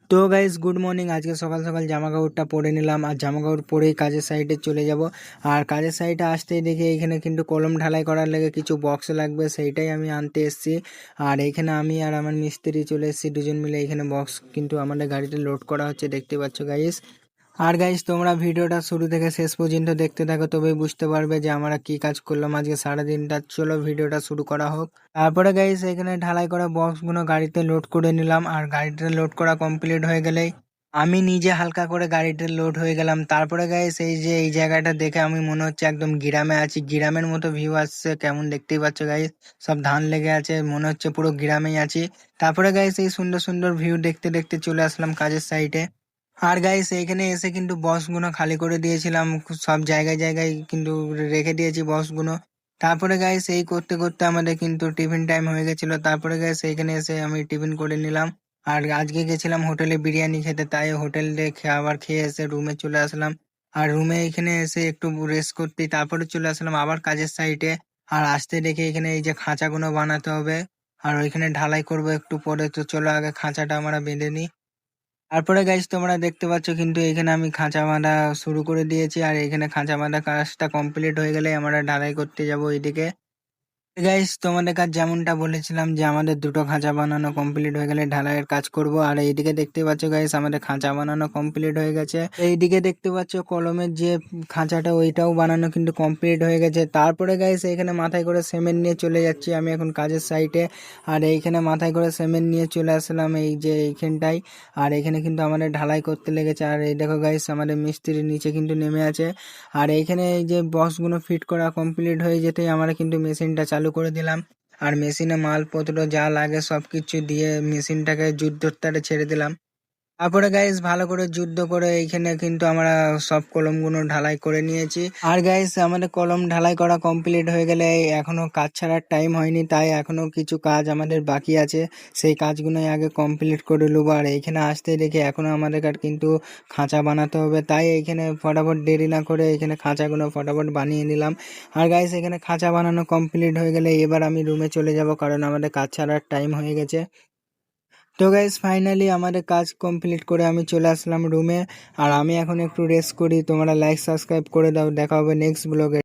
তো guys good morning. আজকে সকাল সকাল জামা কাপড়টা পরে নিলাম আর জামা কাপড় পরেই কাজের সাইডে চলে যাব। আর কাজের সাইডে আসতেই দেখি এখানে কিন্তু কলম ঢালাই করার লেগে কিছু বক্স লাগবে, সেইটাই আমি আনতে এসেছি। আর এখানে আমি আর আমার মিস্ত্রি চলে এসেছি, দুজন মিলে এখানে বক্স কিন্তু আমাদের গাড়িতে লোড করা হচ্ছে, দেখতে পাচ্ছ গাইস। আর গাইস তোমরা ভিডিওটা শুরু থেকে শেষ পর্যন্ত দেখতে থাকো, তবেই বুঝতে পারবে যে আমরা কি কাজ করলাম আজকে সারাদিনটা। চলো ভিডিওটা শুরু করা হোক। তারপরে গাইস এখানে ঢালাই করা বক্সগুলো গাড়িতে লোড করে নিলাম। আর গাড়িতে লোড করা কমপ্লিট হয়ে গেলেই আমি নিজে হালকা করে গাড়িতে লোড হয়ে গেলাম। তারপরে গাইস এই যে এই জায়গাটা দেখে আমি মনে হচ্ছে একদম গ্রামে আছি, গ্রামের মতো ভিউ আসছে, কেমন দেখতেই পাচ্ছ গাইস। সব ধান লেগে আছে, মনে হচ্ছে পুরো গ্রামেই আছি। তারপরে গাইস এই সুন্দর সুন্দর ভিউ দেখতে দেখতে চলে আসলাম কাজের সাইটে। আর গাইস এইখানে এসে কিন্তু বক্সগুলো খালি করে দিয়েছিলাম, সব জায়গায় জায়গায় কিন্তু রেখে দিয়েছি বক্সগুলো। তারপরে গাইস এই করতে করতে আমাদের কিন্তু টিফিন টাইম হয়ে গেছিল। তারপরে গাইস এইখানে এসে আমি টিফিন করে নিলাম। আর আজকে গেছিলাম হোটেলে বিরিয়ানি খেতে, তাই হোটেলে খাবার খেয়ে এসে রুমে চলে আসলাম। আর রুমে এখানে এসে একটু রেস্ট করতে তারপরে চলে আসলাম আবার কাজের সাইটে। আর আসতে দেখে এখানে এই যে খাঁচাগুলো বানাতে হবে, আর ওইখানে ঢালাই করবো একটু পরে। তো চলো আগে খাঁচাটা আমরা বেঁধে নিই। তারপরে গাইস তোমরা দেখতে পাচ্ছ কিন্তু এখানে আমি খাঁচা বাঁধা শুরু করে দিয়েছি। আর এখানে খাঁচা বাঁধা কাজটা কমপ্লিট হয়ে গেলে আমরা ঢালাই করতে যাব এইদিকে। গাইস তোমাদের কাজ যেমনটা বলেছিলাম যে আমাদের দুটো খাঁচা বানানো কমপ্লিট হয়ে গেলে ঢালাইয়ের কাজ করব। আর এইদিকে দেখতে পাচ্ছ গাইস আমাদের খাঁচা বানানো কমপ্লিট হয়ে গেছে। এইদিকে দেখতে পাচ্ছ কলমের যে খাঁচাটা ওইটাও বানানো কিন্তু কমপ্লিট হয়ে গেছে। তারপরে গাইস এখানে মাথায় করে সিমেন্ট নিয়ে চলে যাচ্ছি আমি এখন কাজের সাইটে। আর এইখানে মাথায় করে সিমেন্ট নিয়ে চলে আসলাম এই যে এইখানটাই। আর এখানে কিন্তু আমাদের ঢালাই করতে লেগেছে। আর এই দেখো গাইস আমাদের মিস্ত্রি নিচে কিন্তু নেমে আছে। আর এইখানে এই যে বক্সগুলো ফিট করা কমপ্লিট হয়ে যেতেই আমরা কিন্তু মেশিনটা চালু করে দিলাম। আর মেশিনে মালপত্র যা লাগে সবকিছু দিয়ে মেশিনটাকে যুদ্ধটারে ছেড়ে দিলাম। তারপরে গাইস ভালো করে যুদ্ধ করে এইখানে কিন্তু আমরা সব কলমগুলো ঢালাই করে নিয়েছি। আর গাইস আমাদের কলম ঢালাই করা কমপ্লিট হয়ে গেলে এখনো কাজ ছাড়ার টাইম হয়নি, তাই এখনো কিছু কাজ আমাদের বাকি আছে, সেই কাজগুলোই আগে কমপ্লিট করে নেবো। আর এইখানে আসতে দেখে এখনো আমাদের কিন্তু খাঁচা বানাতে হবে, তাই এইখানে ফটাফট দেরি না করে এখানে খাঁচাগুলো ফটাফট বানিয়ে নিলাম। আর গাইস এখানে খাঁচা বানানো কমপ্লিট হয়ে গেলে এবার আমি রুমে চলে যাব, কারণ আমাদের কাজ ছাড়ার টাইম হয়ে গেছে। তো গাইস ফাইনালি আমাদের কাজ কমপ্লিট করে আমি চলে আসলাম রুমে। আর আমি এখন একটু রেস্ট করি। তোমরা লাইক সাবস্ক্রাইব করে দাও, দেখা হবে নেক্সট ব্লগে।